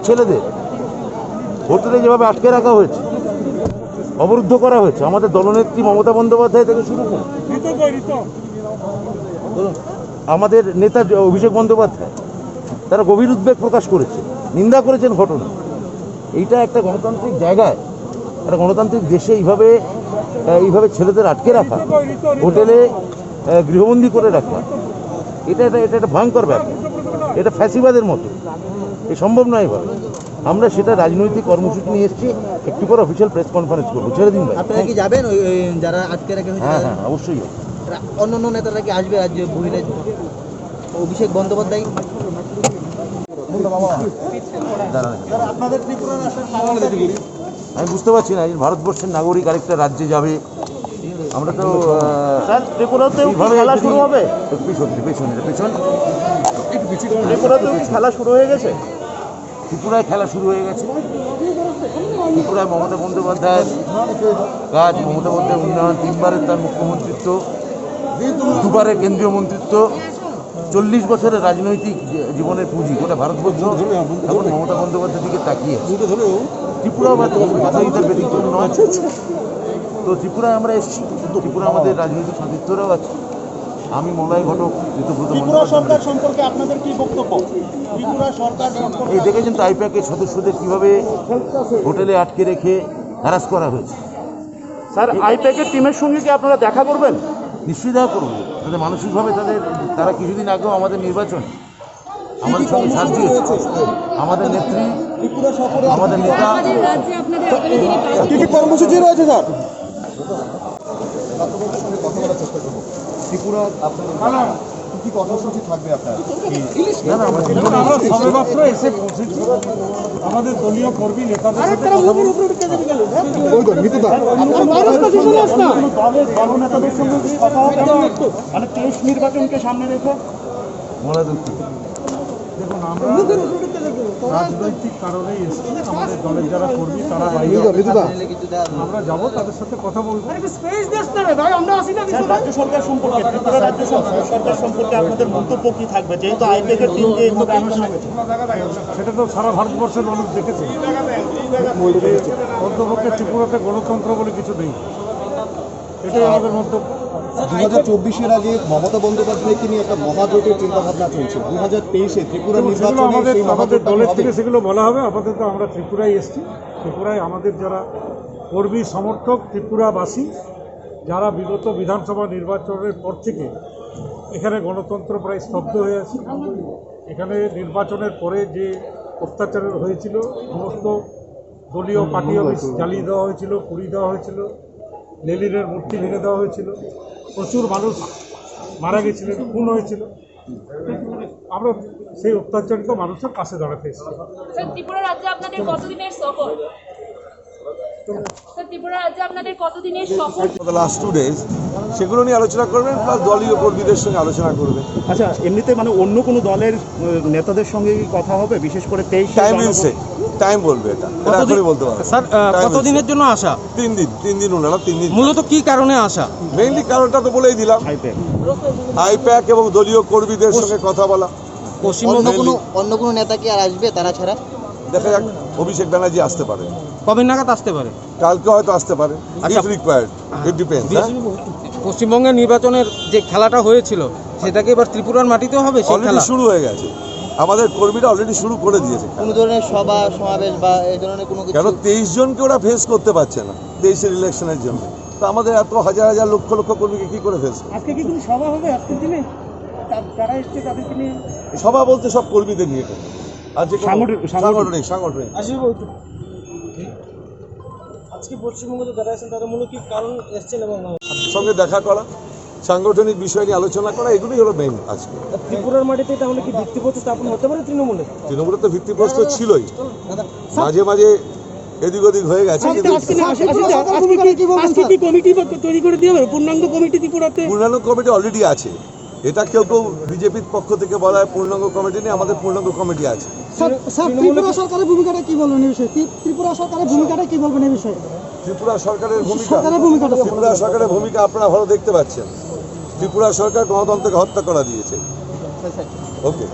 ছেলেদের হোটেলে যেভাবে আটকে রাখা হয়েছে, অবরুদ্ধ করা হয়েছে, আমাদের দলনেত্রী মমতা বন্দ্যোপাধ্যায় থেকে শুরু করে আমাদের নেতা অভিষেক বন্দ্যোপাধ্যায়, তারা গভীর উদ্বেগ প্রকাশ করেছে, নিন্দা করেছেন ঘটনা। এইটা একটা গণতান্ত্রিক জায়গায়, একটা গণতান্ত্রিক দেশে এইভাবে ছেলেদের আটকে রাখা, হোটেলে গৃহবন্দী করে রাখা, এটা একটা ভয়ঙ্কর ব্যাপার। এটা ফ্যাসিবাদের মতো, এ সম্ভব নয় এভাবে। আমরা সেটা রাজনৈতিক কর্মসূচি নিয়ে এসেছি, একটু পরে অফিসিয়াল প্রেস কনফারেন্স করবো। ছেড়ে দিন ভাই। আপনারা কি যাবেন ওই যারা আটকে রাখে? হ্যাঁ, অবশ্যই। অন্যান্য নেতারা কি আসবে রাজ্য বহিরে? অভিষেক বন্দ্যোপাধ্যায় আমি বুঝতে পারছি না, ভারতবর্ষের নাগরিক আরেকটা রাজ্যে যাবে, আমরা তো ত্রিপুরাতেও খেলা শুরু হবে। ত্রিপুরাতেও খেলা শুরু হয়ে গেছে। ত্রিপুরায় খেলা শুরু হয়ে গেছে। ত্রিপুরায় মমতা বন্দ্যোপাধ্যায়ের কাজ, মমতা বন্দ্যোপাধ্যায়ের উন্নয়ন, 3বারের তার মুখ্যমন্ত্রিত্ব, 2বারের কেন্দ্রীয় মন্ত্রিত্ব, 40 বছরের রাজনৈতিক জীবনের পুঁজি গোটা ভারতবর্ষ এখন মমতা বন্দ্যোপাধ্যায়ের দিকে তাকিয়ে। ত্রিপুরাও বাধ্যতার ব্যতিক্রম নয়। তো ত্রিপুরায় আমরা এসেছি, ত্রিপুরা আমাদের রাজনৈতিক সতীর্থরাও আছে। আমি মলয় ঘটক, ঋতুব্রত সরকার সম্পর্কে আপনাদের কি বক্তব্য? ত্রিপুরা সরকার এই দেখেছেন তো আইপ্যাকের সদস্যদের কীভাবে হোটেলে আটকে রেখে হ্যারাস করা হয়েছে। স্যার, আইপ্যাকের টিমের সঙ্গে কি আপনারা দেখা করবেন? নিশ্চয়ই দেখা করবো। তাদের মানসিকভাবে তারা কিছুদিন আগেও আমাদের নির্বাচন আমাদের সঙ্গে সাথ দিয়েছে। আমাদের নেত্রী, আমাদের নেতা। কি কি কর্মসূচি রয়েছে স্যার? ত্রিপুরা কি কর্মসূচি থাকবে আপনার? আমরা সবেমাত্র এসে পৌঁছেছি। আমাদের দলীয় কর্মী নেতাদের সাথে দলনেতাদের সঙ্গে কথা হবে, মানে 23 নির্বাচনকে সামনে রেখে। দেখুন, আমরা রাজনৈতিক কারণেই এসেছি। আমাদের দলের যারা কর্মী তারা বাইরে, আমরা যাবো, তাদের সাথে কথা বলবো। রাজ্য সরকার সম্পর্কে, ত্রিপুরা রাজ্য সরকার সম্পর্কে আপনাদের মন্তব্য কি থাকবে, যেহেতু আইপ্যাকের টিমকে এইভাবে আলোচনা হয়েছে? সেটা তো সারা ভারতবর্ষের মানুষ দেখেছে। অন্তপক্ষে ত্রিপুরাতে গণতন্ত্র বলে কিছু নেই, এটাই আমাদের মন্তব্য। 2024-এর আগে মমতা বন্দ্যোপাধ্যায়কে নিয়ে একটা মহাজোটের চিন্তাভাবনা চলছে। 2023-এ ত্রিপুরা নির্বাচনে আমাদের দলের থেকে সেগুলো বলা হবে। আপাতত আমরা ত্রিপুরায় এসেছি। ত্রিপুরায় আমাদের যারা কর্মী সমর্থক, ত্রিপুরাবাসী, যারা বিগত বিধানসভা নির্বাচনের পর থেকে এখানে গণতন্ত্র প্রায় স্তব্ধ হয়ে আছে। এখানে নির্বাচনের পরে যে অত্যাচার হয়েছিল, সমস্ত দলীয় পার্টি অফিস জ্বালিয়ে দেওয়া হয়েছিল, পুড়িয়ে দেওয়া হয়েছিল, লেনিনের মূর্তি ভেঙে দেওয়া হয়েছিল, প্রচুর মানুষ মারা গেছিলেন, খুন হয়েছিল। আমরা সেই অত্যাচারিত মানুষের পাশে দাঁড়াতে এসেছি। ত্রিপুরা রাজ্যে আপনাদের কতদিনের সফর? ত্রিপুরা রাজ্যে আপনাদের কতদিনের সফর? লাস্ট 2 days সেগুলো নিয়ে আলোচনা করবেন, প্লাস দলীয় কর্মীদের সঙ্গে আলোচনা করবেন। আচ্ছা, এমনিতে মানে অন্য কোনো দলের নেতাদের সঙ্গে কি কথা হবে, বিশেষ করে 23 টাইম বলবে, এটা এখনই বলতে পারবো। স্যার, কতদিনের জন্য আসা? 3 দিন ওনারা 3 দিন। মূলত কি কারণে আসা? মেইনলি কারণটা তো বলেই দিলাম, আইপ্যাক এবং দলীয় কর্মীদের সঙ্গে কথা বলা। পশ্চিমবঙ্গে অন্য কোনো নেতা কি আর আসবে তারা ছাড়া? দেখা যাক, অভিষেক ব্যানার্জি আসতে পারে। কবে নাগাদ আসতে পারে? কালকে হয়তো আসতে পারে। If required, it depends. পশ্চিমবঙ্গের নির্বাচনের যে খেলাটা হয়েছিল সেটাকে এবার ত্রিপুরার মাটিতেও হবে? অলরেডি শুরু হয়ে গেছে, আমাদের কর্মীরা অলরেডি শুরু করে দিয়েছে। কোনো ধরনের সভা সমাবেশ বা এই ধরনের কোনো কিছু? কেন 23 জনকে ওরা ফেস করতে পারছে না 23-এর ইলেকশনের জন্য, তো আমাদের এত হাজার হাজার লক্ষ লক্ষ কর্মীকে কি করে ফেস করবে? আজকে কি কোনো সভা হবে আজকের দিনে? যারা এসছে তাদেরকে নিয়ে সভা বলতে সব কর্মীদের নিয়ে করবে। আর যে সাংগঠনিক আজকে পশ্চিমবঙ্গে যারা আছেন তারা মূলত কি কারণ এসছেন এবং সঙ্গে দেখা করা, সাংগঠনিক বিষয় নিয়ে আলোচনা করা, এগুলোই হলো মেইন। আজকে ত্রিপুরার মাটিতে তাহলে কি ভিত্তিপ্রস্তর স্থাপন হতে পারে তৃণমূলে? তৃণমূলের তো ভিত্তিপ্রস্তর ছিলই, মাঝে মাঝে এদিক ওদিক হয়ে গেছে। পূর্ণাঙ্গ কমিটি অলরেডি আছে। এটা কেউ বিজেপির পক্ষ থেকে বলা হয় পূর্ণাঙ্গ কমিটি নেই, আমাদের পূর্ণাঙ্গ কমিটি আছে। ত্রিপুরা সরকারের ভূমিকাটা কি বলবেন এই বিষয়ে? ত্রিপুরা সরকারের ভূমিকাটা কি বলবেন এই বিষয়ে? ত্রিপুরা সরকারের ভূমিকা আপনারা ভালো দেখতে পাচ্ছেন। ত্রিপুরা সরকার গণতন্ত্রকে হত্যা করা দিয়েছে। ওকে।